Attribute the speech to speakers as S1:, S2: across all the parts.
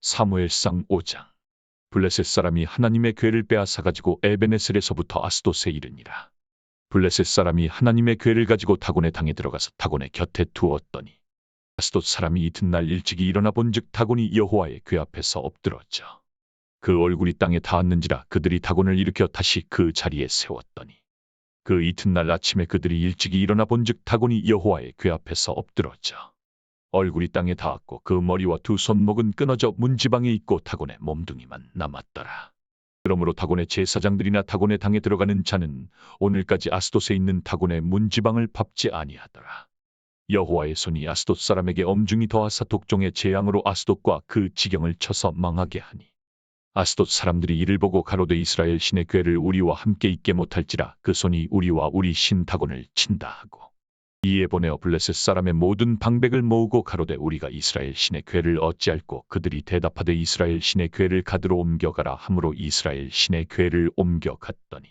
S1: 사무엘상 5장. 블레셋 사람이 하나님의 궤를 빼앗아 가지고 에베네셀에서부터 아스돗에 이르니라. 블레셋 사람이 하나님의 궤를 가지고 다곤의 당에 들어가서 다곤의 곁에 두었더니 아스돗 사람이 이튿날 일찍이 일어나 본즉 다곤이 여호와의 궤 앞에서 엎드러져 그 얼굴이 땅에 닿았는지라. 그들이 다곤을 일으켜 다시 그 자리에 세웠더니 그 이튿날 아침에 그들이 일찍이 일어나 본즉 다곤이 여호와의 궤 앞에서 엎드러져 얼굴이 땅에 닿았고 그 머리와 두 손목은 끊어져 문지방에 있고 다곤의 몸뚱이만 남았더라. 그러므로 다곤의 제사장들이나 다곤의 당에 들어가는 자는 오늘까지 아스돗에 있는 다곤의 문지방을 밟지 아니하더라. 여호와의 손이 아스돗 사람에게 엄중히 더하사 독종의 재앙으로 아스돗과 그 지경을 쳐서 망하게 하니 아스돗 사람들이 이를 보고 가로되 이스라엘 신의 궤를 우리와 함께 있게 못할지라. 그 손이 우리와 우리 신 다곤을 친다 하고 이에 보내어 블레셋 사람의 모든 방백을 모으고 가로되 우리가 이스라엘 신의 궤를 어찌할꼬. 그들이 대답하되 이스라엘 신의 궤를 가드로 옮겨가라 하므로 이스라엘 신의 궤를 옮겨갔더니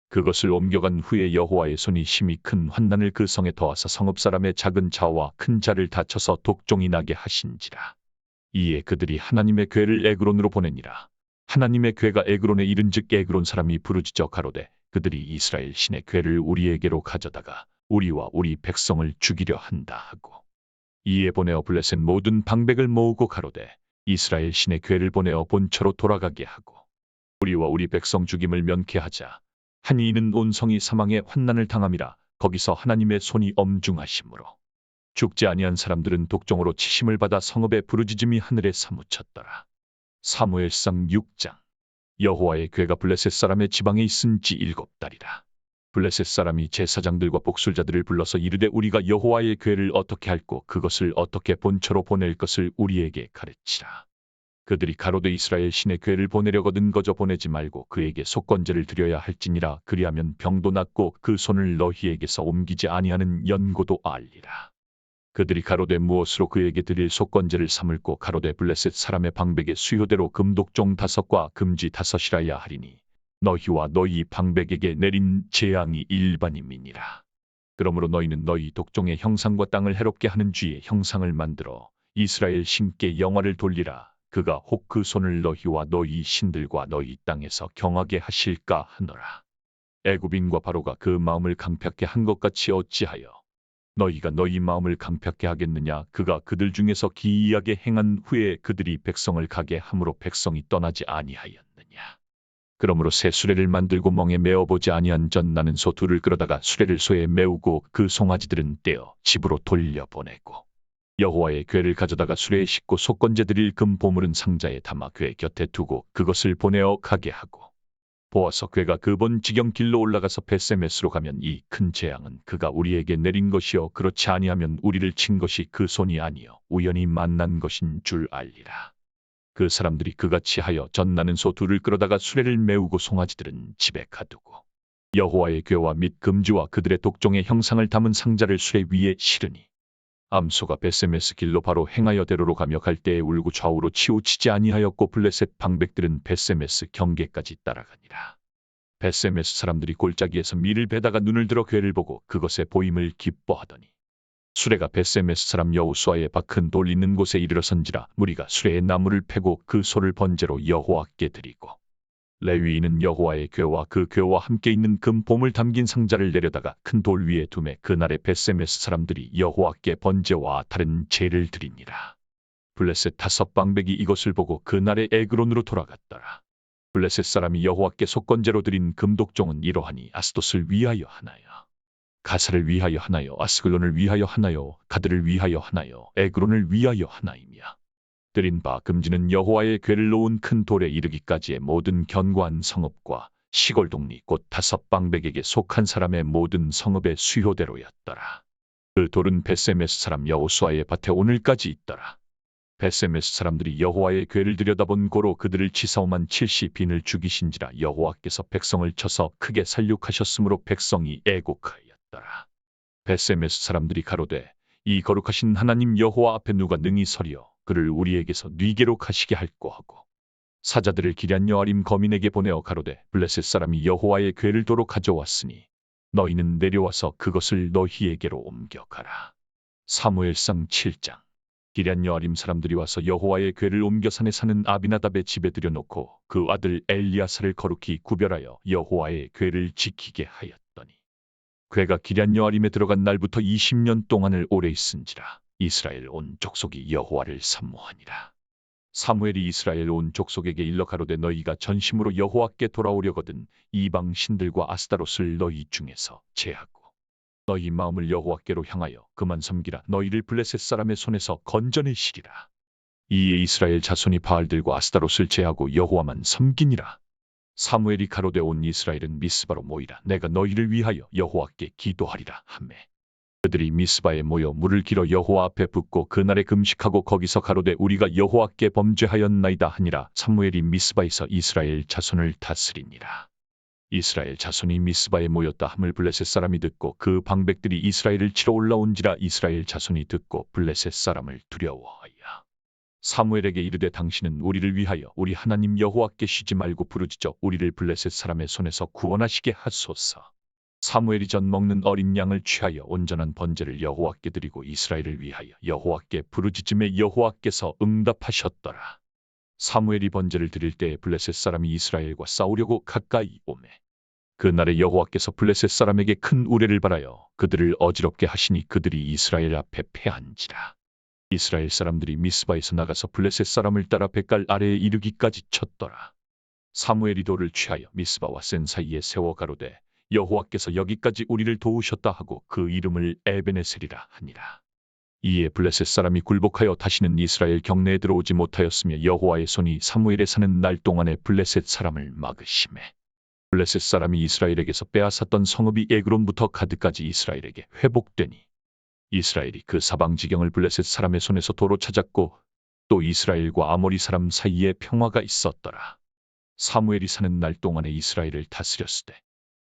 S1: 그것을 옮겨간 후에 여호와의 손이 심히 큰 환난을 그 성에 더하사 성읍 사람의 작은 자와 큰 자를 다쳐서 독종이 나게 하신지라. 이에 그들이 하나님의 궤를 에그론으로 보내니라. 하나님의 궤가 에그론에 이른즉 에그론 사람이 부르짖어 가로되 그들이 이스라엘 신의 궤를 우리에게로 가져다가 우리와 우리 백성을 죽이려 한다 하고 이에 보내어 블레셋 모든 방백을 모으고 가로되 이스라엘 신의 궤를 보내어 본처로 돌아가게 하고 우리와 우리 백성 죽임을 면케하자 하니 이는 온 성이 사망의 환난을 당함이라. 거기서 하나님의 손이 엄중하심으로 죽지 아니한 사람들은 독종으로 치심을 받아 성읍의 부르짖음이 하늘에 사무쳤더라. 사무엘상 6장. 여호와의 궤가 블레셋 사람의 지방에 있은 지 7달이라. 블레셋 사람이 제사장들과 복술자들을 불러서 이르되 우리가 여호와의 궤를 어떻게 할꼬. 그것을 어떻게 본처로 보낼 것을 우리에게 가르치라. 그들이 가로되 이스라엘 신의 궤를 보내려거든 거저 보내지 말고 그에게 속건제를 드려야 할지니라. 그리하면 병도 낫고 그 손을 너희에게서 옮기지 아니하는 연고도 알리라. 그들이 가로되 무엇으로 그에게 드릴 속건제를 삼을꼬. 가로되 블레셋 사람의 방백의 수요대로 금독종 5과 금지 5이라야 하리니 너희와 너희 방백에게 내린 재앙이 일반임이니라. 그러므로 너희는 너희 독종의 형상과 땅을 해롭게 하는 쥐의 형상을 만들어 이스라엘 신께 영화를 돌리라. 그가 혹 그 손을 너희와 너희 신들과 너희 땅에서 경하게 하실까 하노라. 애굽인과 바로가 그 마음을 강팍게 한 것 같이 어찌하여 너희가 너희 마음을 강팍게 하겠느냐. 그가 그들 중에서 기이하게 행한 후에 그들이 백성을 가게 함으로 백성이 떠나지 아니하였느냐. 그러므로 새 수레를 만들고 멍에 메어보지 아니한 전 나는 소 2를 끌어다가 수레를 소에 메우고 그 송아지들은 떼어 집으로 돌려보내고 여호와의 궤를 가져다가 수레에 싣고 속건제 드릴 금 보물은 상자에 담아 궤 곁에 두고 그것을 보내어 가게 하고 보아서 궤가 그 본 지경길로 올라가서 벳세메스로 가면 이 큰 재앙은 그가 우리에게 내린 것이요 그렇지 아니하면 우리를 친 것이 그 손이 아니요 우연히 만난 것인 줄 알리라. 그 사람들이 그같이 하여 전 나는 소 2를 끌어다가 수레를 메우고 송아지들은 집에 가두고 여호와의 궤와 및 금지와 그들의 독종의 형상을 담은 상자를 수레 위에 실으니 암소가 벳세메스 길로 바로 행하여 대로로 가며 갈 때에 울고 좌우로 치우치지 아니하였고 블레셋 방백들은 벳세메스 경계까지 따라가니라. 벳세메스 사람들이 골짜기에서 밀을 베다가 눈을 들어 궤를 보고 그것의 보임을 기뻐하더니 수레가 벳세메스 사람 여호수아의 바 큰 돌 있는 곳에 이르러선지라. 무리가 수레에 나무를 패고 그 소를 번제로 여호와께 드리고 레위인은 여호와의 궤와 그 궤와 함께 있는 금 보물 담긴 상자를 내려다가 큰 돌 위에 두매 그날에 벳세메스 사람들이 여호와께 번제와 다른 제를 드리니라. 블레셋 5 방백이 이것을 보고 그날에 에그론으로 돌아갔더라. 블레셋 사람이 여호와께 속건제로 드린 금독종은 이러하니 아스돗을 위하여 하나요, 가사를 위하여 하나요, 아스글론을 위하여 하나요, 가드를 위하여 하나요, 에그론을 위하여 하나이며 드린 바 금지는 여호와의 궤를 놓은 큰 돌에 이르기까지의 모든 견고한 성읍과 시골 동리 곧 5 방백에게 속한 사람의 모든 성읍의 수요대로였더라. 그 돌은 벳세메스 사람 여호수아의 밭에 오늘까지 있더라. 벳세메스 사람들이 여호와의 궤를 들여다본 고로 그들을 치사오만 70빈을 죽이신지라. 여호와께서 백성을 쳐서 크게 살육하셨으므로 백성이 애곡하였더라. 벳세메스 사람들이 가로되 이 거룩하신 하나님 여호와 앞에 누가 능히 서리요 그를 우리에게서 뉘게로 가시게 할꼬 하고 사자들을 기럇 여아림 거민에게 보내어 가로되 블레셋 사람이 여호와의 궤를 도로 가져왔으니 너희는 내려와서 그것을 너희에게로 옮겨가라. 사무엘상 7장. 기럇 여아림 사람들이 와서 여호와의 궤를 옮겨 산에 사는 아비나답의 집에 들여놓고 그 아들 엘리야사를 거룩히 구별하여 여호와의 궤를 지키게 하였더니 궤가 기럇 여아림에 들어간 날부터 20년 동안을 오래 있은지라 이스라엘 온 족속이 여호와를 사모하니라. 사무엘이 이스라엘 온 족속에게 일러 가로되 너희가 전심으로 여호와께 돌아오려거든 이방 신들과 아스타롯을 너희 중에서 제하고 너희 마음을 여호와께로 향하여 그만 섬기라. 너희를 블레셋 사람의 손에서 건져내시리라. 이에 이스라엘 자손이 바알들과 아스타롯을 제하고 여호와만 섬기니라. 사무엘이 가로되 온 이스라엘은 미스바로 모이라. 내가 너희를 위하여 여호와께 기도하리라 하매 그들이 미스바에 모여 물을 길어 여호와 앞에 붓고 그날에 금식하고 거기서 가로되 우리가 여호와께 범죄하였나이다 하니라. 사무엘이 미스바에서 이스라엘 자손을 다스리니라. 이스라엘 자손이 미스바에 모였다 함을 블레셋 사람이 듣고 그 방백들이 이스라엘을 치러 올라온지라. 이스라엘 자손이 듣고 블레셋 사람을 두려워하여 사무엘에게 이르되 당신은 우리를 위하여 우리 하나님 여호와께 쉬지 말고 부르짖어 우리를 블레셋 사람의 손에서 구원하시게 하소서. 사무엘이 전 먹는 어린 양을 취하여 온전한 번제를 여호와께 드리고 이스라엘을 위하여 여호와께 부르짖음에 여호와께서 응답하셨더라. 사무엘이 번제를 드릴 때에 블레셋 사람이 이스라엘과 싸우려고 가까이 오매 그날에 여호와께서 블레셋 사람에게 큰 우레를 발하여 그들을 어지럽게 하시니 그들이 이스라엘 앞에 패한지라. 이스라엘 사람들이 미스바에서 나가서 블레셋 사람을 따라 뱃갈 아래에 이르기까지 쳤더라. 사무엘이 돌을 취하여 미스바와 센 사이에 세워 가로되 여호와께서 여기까지 우리를 도우셨다 하고 그 이름을 에베네셀이라 하니라. 이에 블레셋 사람이 굴복하여 다시는 이스라엘 경내에 들어오지 못하였으며 여호와의 손이 사무엘에 사는 날 동안에 블레셋 사람을 막으시매 블레셋 사람이 이스라엘에게서 빼앗았던 성읍이 에그론부터 가드까지 이스라엘에게 회복되니 이스라엘이 그 사방 지경을 블레셋 사람의 손에서 도로 찾았고 또 이스라엘과 아모리 사람 사이에 평화가 있었더라. 사무엘이 사는 날 동안에 이스라엘을 다스렸으되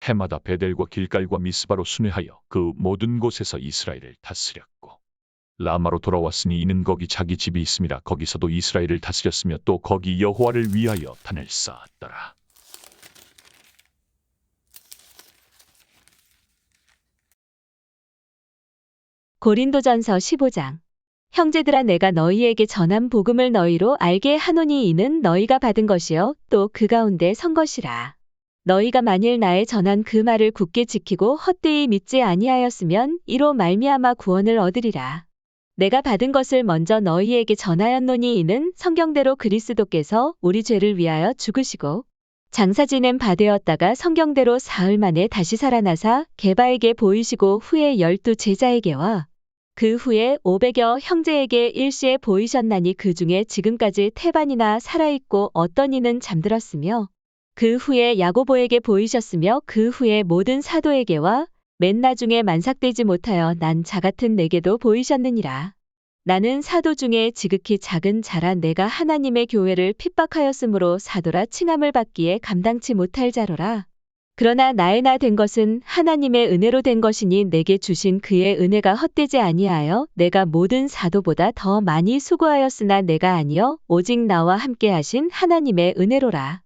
S1: 해마다 베델과 길갈과 미스바로 순회하여 그 모든 곳에서 이스라엘을 다스렸고 라마로 돌아왔으니 이는 거기 자기 집이 있음이라. 거기서도 이스라엘을 다스렸으며 또 거기 여호와를 위하여 단을 쌓았더라.
S2: 고린도전서 15장. 형제들아 내가 너희에게 전한 복음을 너희로 알게 하노니 이는 너희가 받은 것이요 또 그 가운데 선 것이라. 너희가 만일 나의 전한 그 말을 굳게 지키고 헛되이 믿지 아니하였으면 이로 말미암아 구원을 얻으리라. 내가 받은 것을 먼저 너희에게 전하였노니 이는 성경대로 그리스도께서 우리 죄를 위하여 죽으시고 장사 지낸 바 되었다가 성경대로 사흘 만에 다시 살아나사 게바에게 보이시고 후에 12 제자에게와 그 후에 500여 형제에게 일시에 보이셨나니 그 중에 지금까지 태반이나 살아있고 어떤 이는 잠들었으며 그 후에 야고보에게 보이셨으며 그 후에 모든 사도에게와 맨 나중에 만삭되지 못하여 난 자 같은 내게도 보이셨느니라. 나는 사도 중에 지극히 작은 자라 내가 하나님의 교회를 핍박하였으므로 사도라 칭함을 받기에 감당치 못할 자로라. 그러나 나의 나 된 것은 하나님의 은혜로 된 것이니 내게 주신 그의 은혜가 헛되지 아니하여 내가 모든 사도보다 더 많이 수고하였으나 내가 아니요 오직 나와 함께 하신 하나님의 은혜로라.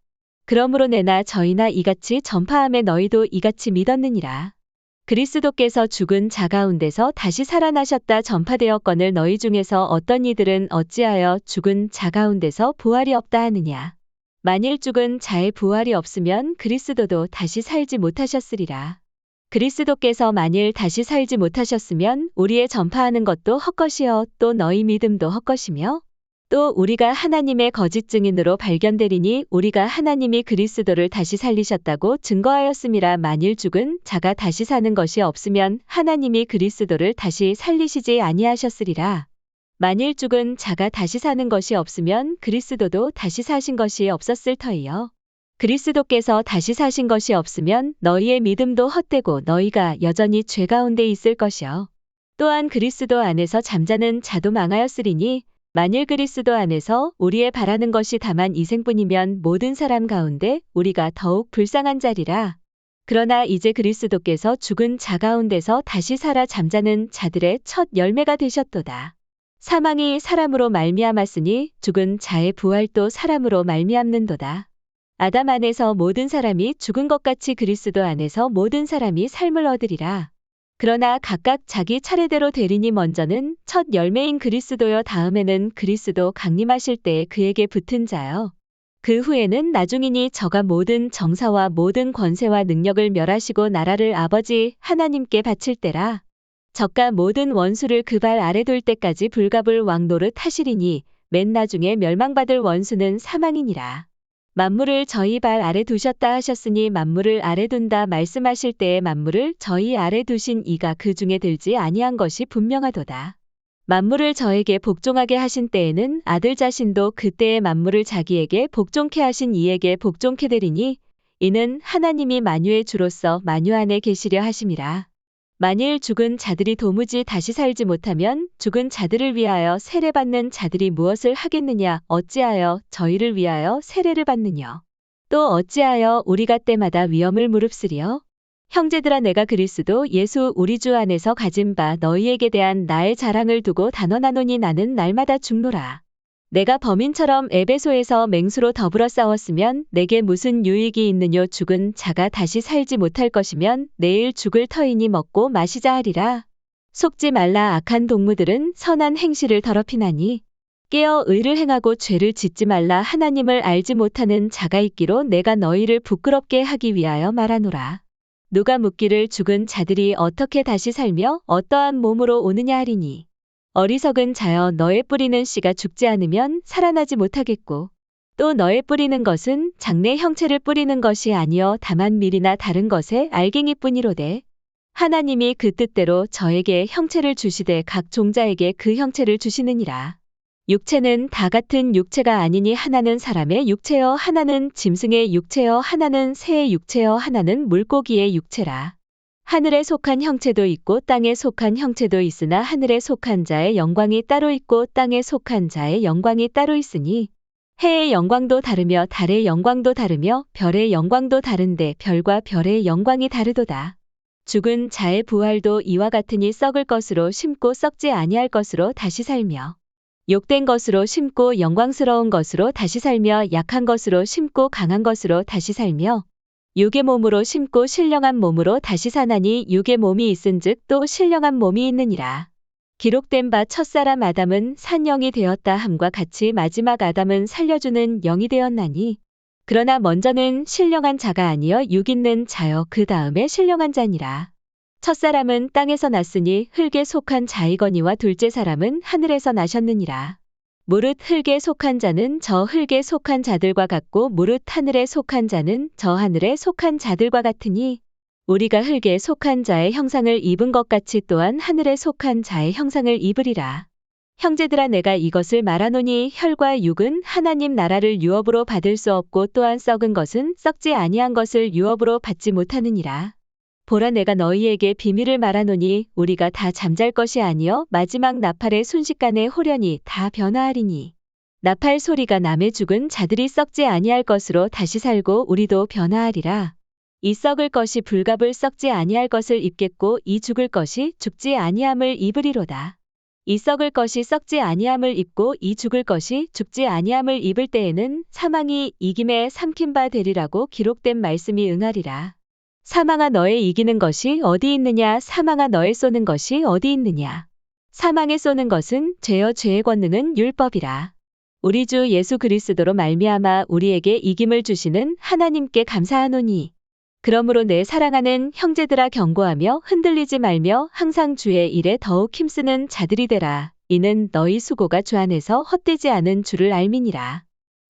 S2: 그러므로 내나 저희나 이같이 전파함에 너희도 이같이 믿었느니라. 그리스도께서 죽은 자 가운데서 다시 살아나셨다 전파되었거늘 너희 중에서 어떤 이들은 어찌하여 죽은 자 가운데서 부활이 없다 하느냐. 만일 죽은 자의 부활이 없으면 그리스도도 다시 살지 못하셨으리라. 그리스도께서 만일 다시 살지 못하셨으면 우리의 전파하는 것도 헛것이요 또 너희 믿음도 헛것이며 또 우리가 하나님의 거짓 증인으로 발견되리니 우리가 하나님이 그리스도를 다시 살리셨다고 증거하였음이라. 만일 죽은 자가 다시 사는 것이 없으면 하나님이 그리스도를 다시 살리시지 아니하셨으리라. 만일 죽은 자가 다시 사는 것이 없으면 그리스도도 다시 사신 것이 없었을 터이요. 그리스도께서 다시 사신 것이 없으면 너희의 믿음도 헛되고 너희가 여전히 죄 가운데 있을 것이요. 또한 그리스도 안에서 잠자는 자도 망하였으리니 만일 그리스도 안에서 우리의 바라는 것이 다만 이생뿐이면 모든 사람 가운데 우리가 더욱 불쌍한 자리라. 그러나 이제 그리스도께서 죽은 자 가운데서 다시 살아 잠자는 자들의 첫 열매가 되셨도다. 사망이 사람으로 말미암았으니 죽은 자의 부활도 사람으로 말미암는도다. 아담 안에서 모든 사람이 죽은 것 같이 그리스도 안에서 모든 사람이 삶을 얻으리라. 그러나 각각 자기 차례대로 되리니 먼저는 첫 열매인 그리스도여 다음에는 그리스도 강림하실 때에 그에게 붙은 자여. 그 후에는 나중이니 저가 모든 정사와 모든 권세와 능력을 멸하시고 나라를 아버지 하나님께 바칠 때라. 저가 모든 원수를 그 발 아래 둘 때까지 불갑을 왕노릇 하시리니 맨 나중에 멸망받을 원수는 사망이니라. 만물을 저희 발 아래 두셨다 하셨으니 만물을 아래 둔다 말씀하실 때에 만물을 저희 아래 두신 이가 그 중에 들지 아니한 것이 분명하도다. 만물을 저에게 복종하게 하신 때에는 아들 자신도 그때의 만물을 자기에게 복종케 하신 이에게 복종케 되리니 이는 하나님이 만유의 주로서 만유 안에 계시려 하심이라. 만일 죽은 자들이 도무지 다시 살지 못하면 죽은 자들을 위하여 세례받는 자들이 무엇을 하겠느냐? 어찌하여 저희를 위하여 세례를 받느냐? 또 어찌하여 우리가 때마다 위험을 무릅쓰리요? 형제들아 내가 그리스도 예수 우리 주 안에서 가진 바 너희에게 대한 나의 자랑을 두고 단언하노니 나는 날마다 죽노라. 내가 범인처럼 에베소에서 맹수로 더불어 싸웠으면 내게 무슨 유익이 있느뇨? 죽은 자가 다시 살지 못할 것이면 내일 죽을 터이니 먹고 마시자 하리라. 속지 말라. 악한 동무들은 선한 행실을 더럽히나니 깨어 의를 행하고 죄를 짓지 말라. 하나님을 알지 못하는 자가 있기로 내가 너희를 부끄럽게 하기 위하여 말하노라. 누가 묻기를 죽은 자들이 어떻게 다시 살며 어떠한 몸으로 오느냐 하리니 어리석은 자여 너의 뿌리는 씨가 죽지 않으면 살아나지 못하겠고 또 너의 뿌리는 것은 장래 형체를 뿌리는 것이 아니여 다만 밀이나 다른 것에 알갱이뿐이로되 하나님이 그 뜻대로 저에게 형체를 주시되 각 종자에게 그 형체를 주시느니라. 육체는 다 같은 육체가 아니니 하나는 사람의 육체여 하나는 짐승의 육체여 하나는 새의 육체여 하나는 물고기의 육체라. 하늘에 속한 형체도 있고 땅에 속한 형체도 있으나 하늘에 속한 자의 영광이 따로 있고 땅에 속한 자의 영광이 따로 있으니 해의 영광도 다르며 달의 영광도 다르며 별의 영광도 다른데 별과 별의 영광이 다르도다. 죽은 자의 부활도 이와 같으니 썩을 것으로 심고 썩지 아니할 것으로 다시 살며 욕된 것으로 심고 영광스러운 것으로 다시 살며 약한 것으로 심고 강한 것으로 다시 살며 육의 몸으로 심고 신령한 몸으로 다시 사나니 육의 몸이 있은즉 또 신령한 몸이 있느니라. 기록된 바 첫사람 아담은 산 영이 되었다 함과 같이 마지막 아담은 살려주는 영이 되었나니 그러나 먼저는 신령한 자가 아니여 육 있는 자여 그 다음에 신령한 자니라. 첫사람은 땅에서 났으니 흙에 속한 자이거니와 둘째 사람은 하늘에서 나셨느니라. 무릇 흙에 속한 자는 저 흙에 속한 자들과 같고 무릇 하늘에 속한 자는 저 하늘에 속한 자들과 같으니 우리가 흙에 속한 자의 형상을 입은 것 같이 또한 하늘에 속한 자의 형상을 입으리라. 형제들아 내가 이것을 말하노니 혈과 육은 하나님 나라를 유업으로 받을 수 없고 또한 썩은 것은 썩지 아니한 것을 유업으로 받지 못하느니라. 보라 내가 너희에게 비밀을 말하노니 우리가 다 잠잘 것이 아니여 마지막 나팔의 순식간에 호련히 다 변화하리니 나팔 소리가 남의 죽은 자들이 썩지 아니할 것으로 다시 살고 우리도 변화하리라. 이 썩을 것이 불갑을 썩지 아니할 것을 입겠고 이 죽을 것이 죽지 아니함을 입으리로다. 이 썩을 것이 썩지 아니함을 입고 이 죽을 것이 죽지 아니함을 입을 때에는 사망이 이김에 삼킨 바 되리라고 기록된 말씀이 응하리라. 사망아 너의 이기는 것이 어디 있느냐? 사망아 너의 쏘는 것이 어디 있느냐? 사망에 쏘는 것은 죄여 죄의 권능은 율법이라. 우리 주 예수 그리스도로 말미암아 우리에게 이김을 주시는 하나님께 감사하노니 그러므로 내 사랑하는 형제들아 경고하며 흔들리지 말며 항상 주의 일에 더욱 힘쓰는 자들이 되라. 이는 너희 수고가 주 안에서 헛되지 않은 줄을 알미니라.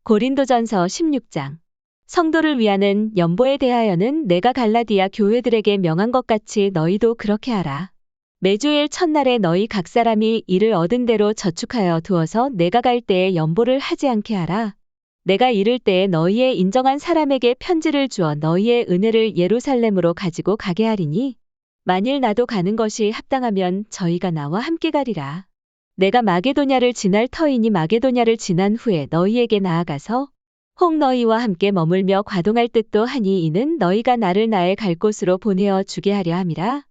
S2: 고린도전서 16장 성도를 위하는 연보에 대하여는 내가 갈라디아 교회들에게 명한 것 같이 너희도 그렇게 하라. 매주일 첫날에 너희 각 사람이 이를 얻은 대로 저축하여 두어서 내가 갈 때에 연보를 하지 않게 하라. 내가 이를 때에 너희의 인정한 사람에게 편지를 주어 너희의 은혜를 예루살렘으로 가지고 가게 하리니 만일 나도 가는 것이 합당하면 저희가 나와 함께 가리라. 내가 마게도냐를 지날 터이니 마게도냐를 지난 후에 너희에게 나아가서 혹 너희와 함께 머물며 과동할 뜻도 하니 이는 너희가 나를 나의 갈 곳으로 보내어 주게 하려 함이라.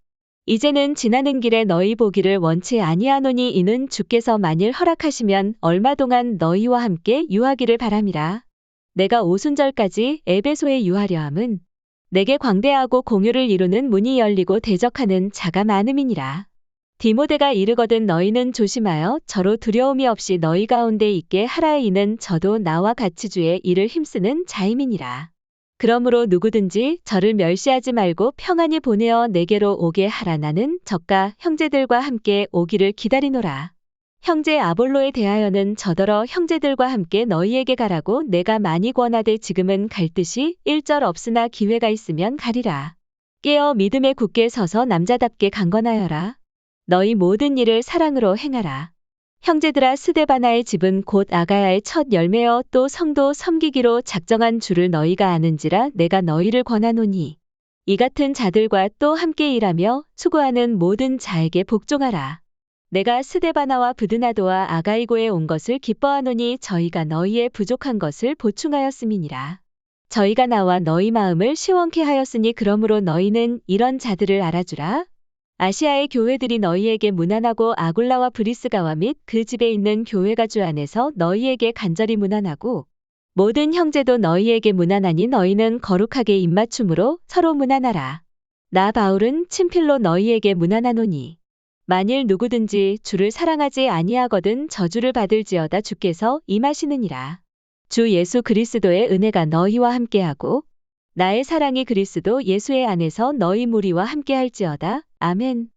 S2: 이제는 지나는 길에 너희 보기를 원치 아니하노니 이는 주께서 만일 허락하시면 얼마 동안 너희와 함께 유하기를 바람이라. 내가 오순절까지 에베소에 유하려 함은 내게 광대하고 공유를 이루는 문이 열리고 대적하는 자가 많음이니라. 디모데가 이르거든 너희는 조심하여 저로 두려움이 없이 너희 가운데 있게 하라. 이는 저도 나와 같이 주의 일을 힘쓰는 자임이니라. 그러므로 누구든지 저를 멸시하지 말고 평안히 보내어 내게로 오게 하라. 나는 적과 형제들과 함께 오기를 기다리노라. 형제 아볼로에 대하여는 저더러 형제들과 함께 너희에게 가라고 내가 많이 권하되 지금은 갈 듯이 1절 없으나 기회가 있으면 가리라. 깨어 믿음에 굳게 서서 남자답게 강건하여라. 너희 모든 일을 사랑으로 행하라. 형제들아, 스데바나의 집은 곧 아가야의 첫 열매여 또 성도 섬기기로 작정한 줄을 너희가 아는지라. 내가 너희를 권하노니 이 같은 자들과 또 함께 일하며 수고하는 모든 자에게 복종하라. 내가 스데바나와 브드나도와 아가이고에 온 것을 기뻐하노니 저희가 너희의 부족한 것을 보충하였음이니라. 저희가 나와 너희 마음을 시원케 하였으니 그러므로 너희는 이런 자들을 알아주라. 아시아의 교회들이 너희에게 문안하고 아굴라와 브리스가와 및 그 집에 있는 교회가 주 안에서 너희에게 간절히 문안하고 모든 형제도 너희에게 문안하니 너희는 거룩하게 입맞춤으로 서로 문안하라. 나 바울은 친필로 너희에게 문안하노니 만일 누구든지 주를 사랑하지 아니하거든 저주를 받을지어다. 주께서 임하시느니라. 주 예수 그리스도의 은혜가 너희와 함께하고 나의 사랑이 그리스도 예수의 안에서 너희 무리와 함께할지어다. 아멘.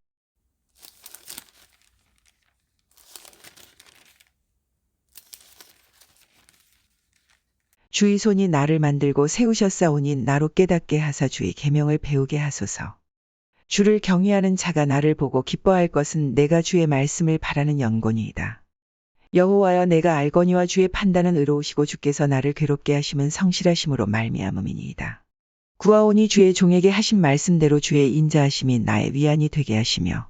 S3: 주의 손이 나를 만들고 세우셨사오니 나로 깨닫게 하사 주의 계명을 배우게 하소서. 주를 경외하는 자가 나를 보고 기뻐할 것은 내가 주의 말씀을 바라는 연고니이다. 여호와여, 내가 알거니와 주의 판단은 의로우시고 주께서 나를 괴롭게 하심은 성실하심으로 말미암음이니이다. 구하오니 주의 종에게 하신 말씀대로 주의 인자하심이 나의 위안이 되게 하시며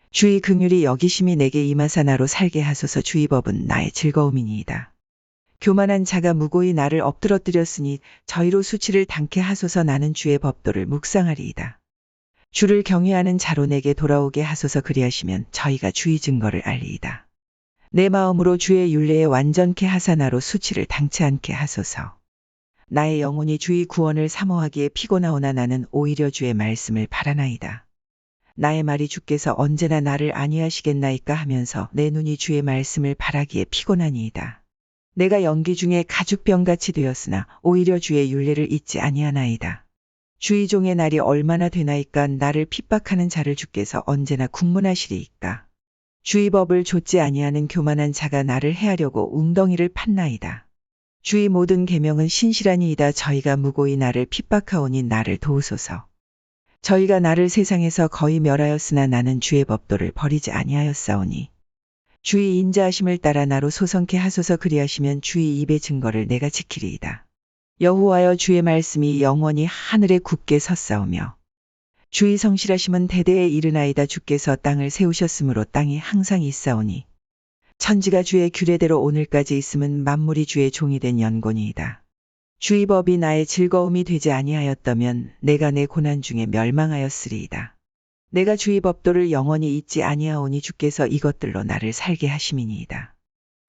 S3: 주의 긍휼이 여기심이 내게 임하사 나로 살게 하소서. 주의 법은 나의 즐거움이니이다. 교만한 자가 무고히 나를 엎드러뜨렸으니 저희로 수치를 당케 하소서. 나는 주의 법도를 묵상하리이다. 주를 경외하는 자로 내게 돌아오게 하소서. 그리하시면 저희가 주의 증거를 알리이다. 내 마음으로 주의 율례에 완전케 하사 나로 수치를 당치 않게 하소서. 나의 영혼이 주의 구원을 사모하기에 피곤하오나 나는 오히려 주의 말씀을 바라나이다. 나의 말이 주께서 언제나 나를 안위하시겠나이까 하면서 내 눈이 주의 말씀을 바라기에 피곤하니이다. 내가 연기 중에 가죽병같이 되었으나 오히려 주의 율례를 잊지 아니하나이다. 주의 종의 날이 얼마나 되나이까. 나를 핍박하는 자를 주께서 언제나 국문하시리이까. 주의 법을 좇지 아니하는 교만한 자가 나를 해하려고 웅덩이를 팠나이다. 주의 모든 계명은 신실하니이다. 저희가 무고히 나를 핍박하오니 나를 도우소서. 저희가 나를 세상에서 거의 멸하였으나 나는 주의 법도를 버리지 아니하였사오니 주의 인자하심을 따라 나로 소성케 하소서. 그리하시면 주의 입의 증거를 내가 지키리이다. 여호와여, 주의 말씀이 영원히 하늘에 굳게 섰사오며 주의 성실하심은 대대에 이르나이다. 주께서 땅을 세우셨으므로 땅이 항상 있사오니 천지가 주의 규례대로 오늘까지 있음은 만물이 주의 종이 된 연고니이다. 주의 법이 나의 즐거움이 되지 아니하였다면 내가 내 고난 중에 멸망하였으리이다. 내가 주의 법도를 영원히 잊지 아니하오니 주께서 이것들로 나를 살게 하심이니이다.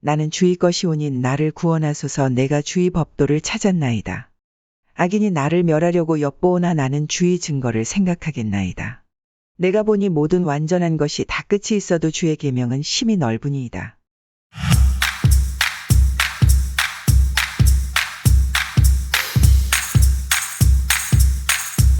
S3: 나는 주의 것이오니 나를 구원하소서. 내가 주의 법도를 찾았나이다. 악인이 나를 멸하려고 엿보오나 나는 주의 증거를 생각하겠나이다. 내가 보니 모든 완전한 것이 다 끝이 있어도 주의 계명은 심히 넓으니이다.